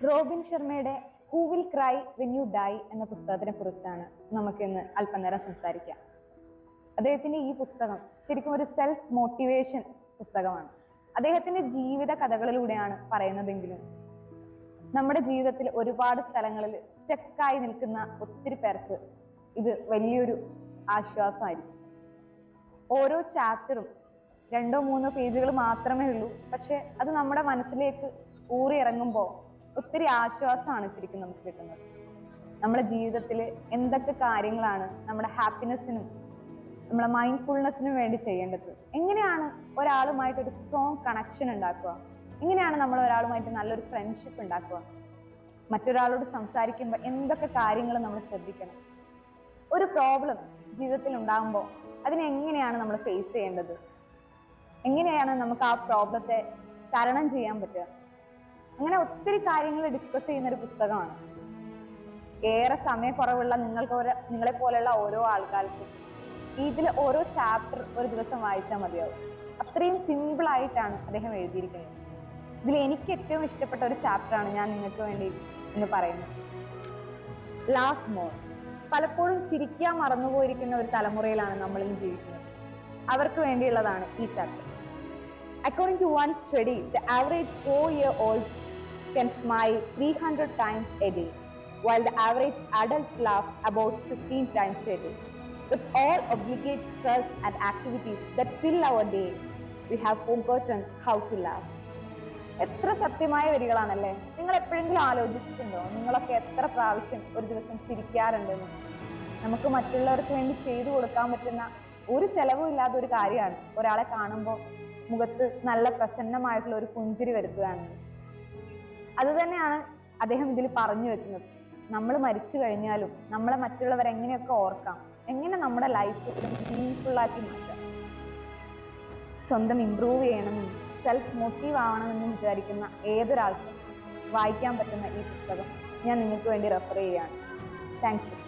Robin ശർമ്മയുടെ who will cry when you dye എന്ന പുസ്തകത്തിനെ കുറിച്ചാണ് നമുക്ക് ഇന്ന് അല്പനേരം സംസാരിക്കാം. അദ്ദേഹത്തിന്റെ ഈ പുസ്തകം ശരിക്കും ഒരു സെൽഫ് മോട്ടിവേഷൻ പുസ്തകമാണ്. അദ്ദേഹത്തിന്റെ ജീവിത കഥകളിലൂടെയാണ് പറയുന്നതെങ്കിലും നമ്മുടെ ജീവിതത്തിൽ ഒരുപാട് സ്ഥലങ്ങളിൽ സ്റ്റക്കായി നിൽക്കുന്ന ഒത്തിരി പേർക്ക് ഇത് വലിയൊരു ആശ്വാസമായിരിക്കും. ഓരോ ചാപ്റ്ററും 2-3 പേജുകൾ മാത്രമേ ഉള്ളൂ, പക്ഷെ അത് നമ്മുടെ മനസ്സിലേക്ക് ഊറി ഇറങ്ങുമ്പോൾ ഒത്തിരി ആശ്വാസമാണ് ശരിക്കും നമുക്ക് കിട്ടുന്നത്. നമ്മുടെ ജീവിതത്തിൽ എന്തൊക്കെ കാര്യങ്ങളാണ് നമ്മുടെ ഹാപ്പിനെസ്സിനും നമ്മളെ മൈൻഡ്ഫുൾനെസ്സിനും വേണ്ടി ചെയ്യേണ്ടത്, എങ്ങനെയാണ് ഒരാളുമായിട്ട് ഒരു സ്ട്രോങ് കണക്ഷൻ ഉണ്ടാക്കുക, എങ്ങനെയാണ് നമ്മൾ ഒരാളുമായിട്ട് നല്ലൊരു ഫ്രണ്ട്ഷിപ്പ് ഉണ്ടാക്കുക, മറ്റൊരാളോട് സംസാരിക്കുമ്പോൾ എന്തൊക്കെ കാര്യങ്ങൾ നമ്മൾ ശ്രദ്ധിക്കണം, ഒരു പ്രോബ്ലം ജീവിതത്തിൽ ഉണ്ടാകുമ്പോൾ അതിനെ എങ്ങനെയാണ് നമ്മൾ ഫേസ് ചെയ്യേണ്ടത്, എങ്ങനെയാണ് നമുക്ക് ആ പ്രോബ്ലത്തെ തരണം ചെയ്യാൻ പറ്റുക, അങ്ങനെ ഒത്തിരി കാര്യങ്ങൾ ഡിസ്കസ് ചെയ്യുന്ന ഒരു പുസ്തകമാണ്. ഏറെ സമയക്കുറവുള്ള നിങ്ങളെ പോലെയുള്ള ഓരോ ആൾക്കാർക്കും ഇതിൽ ഓരോ ചാപ്റ്റർ ഒരു ദിവസം വായിച്ചാൽ മതിയാവും. അത്രയും സിമ്പിൾ ആയിട്ടാണ് അദ്ദേഹം എഴുതിയിരിക്കുന്നത്. ഇതിൽ എനിക്ക് ഏറ്റവും ഇഷ്ടപ്പെട്ട ഒരു ചാപ്റ്ററാണ് ഞാൻ നിങ്ങൾക്ക് വേണ്ടി ഇന്ന് പറയുന്നത്. Laugh more. പലപ്പോഴും ചിരിക്കാൻ മറന്നുപോയിരിക്കുന്ന ഒരു തലമുറയിലാണ് നമ്മൾ ഇന്ന് ജീവിക്കുന്നത്. അവർക്ക് വേണ്ടിയുള്ളതാണ് ഈ chapter. According to one study, the average 4-year-old can smile 300 times a day, while the average adult laughs about 15 times a day. With all obligate stress and activities that fill our day, we have forgotten how to laugh. എത്ര സത്യമായ വരികളാണല്ലേ. നിങ്ങൾ എപ്പോഴെങ്കിലും ആലോചിച്ചിട്ടുണ്ടോ നിങ്ങളൊക്കെ എത്ര പ്രാവശ്യം ഒരു ദിവസം ചിരിക്കാറുണ്ടെന്ന്? നമുക്ക് മറ്റുള്ളവർക്ക് വേണ്ടി ചെയ്തു കൊടുക്കാൻ പറ്റുന്ന ഒരു ചെലവും ഇല്ലാത്ത ഒരു കാര്യമാണ് ഒരാളെ കാണുമ്പോൾ മുഖത്ത് നല്ല പ്രസന്നമായിട്ടുള്ള ഒരു പുഞ്ചിരി വരുത്തുക എന്നത്. അത് തന്നെയാണ് അദ്ദേഹം ഇതിൽ പറഞ്ഞു വെക്കുന്നത്. നമ്മൾ മരിച്ചു കഴിഞ്ഞാലും നമ്മളെ മറ്റുള്ളവർ എങ്ങനെയൊക്കെ ഓർക്കാം, എങ്ങനെ നമ്മുടെ ലൈഫ് മീനിങ്ഫുള്ളാക്കി മാറ്റാം. സ്വന്തം ഇംപ്രൂവ് ചെയ്യണമെന്നും സെൽഫ് മോട്ടീവ് ആവണമെന്നും വിചാരിക്കുന്ന ഏതൊരാൾക്കും വായിക്കാൻ പറ്റുന്ന ഈ പുസ്തകം ഞാൻ നിങ്ങൾക്ക് വേണ്ടി റെഫർ ചെയ്യുകയാണ്. Thank you.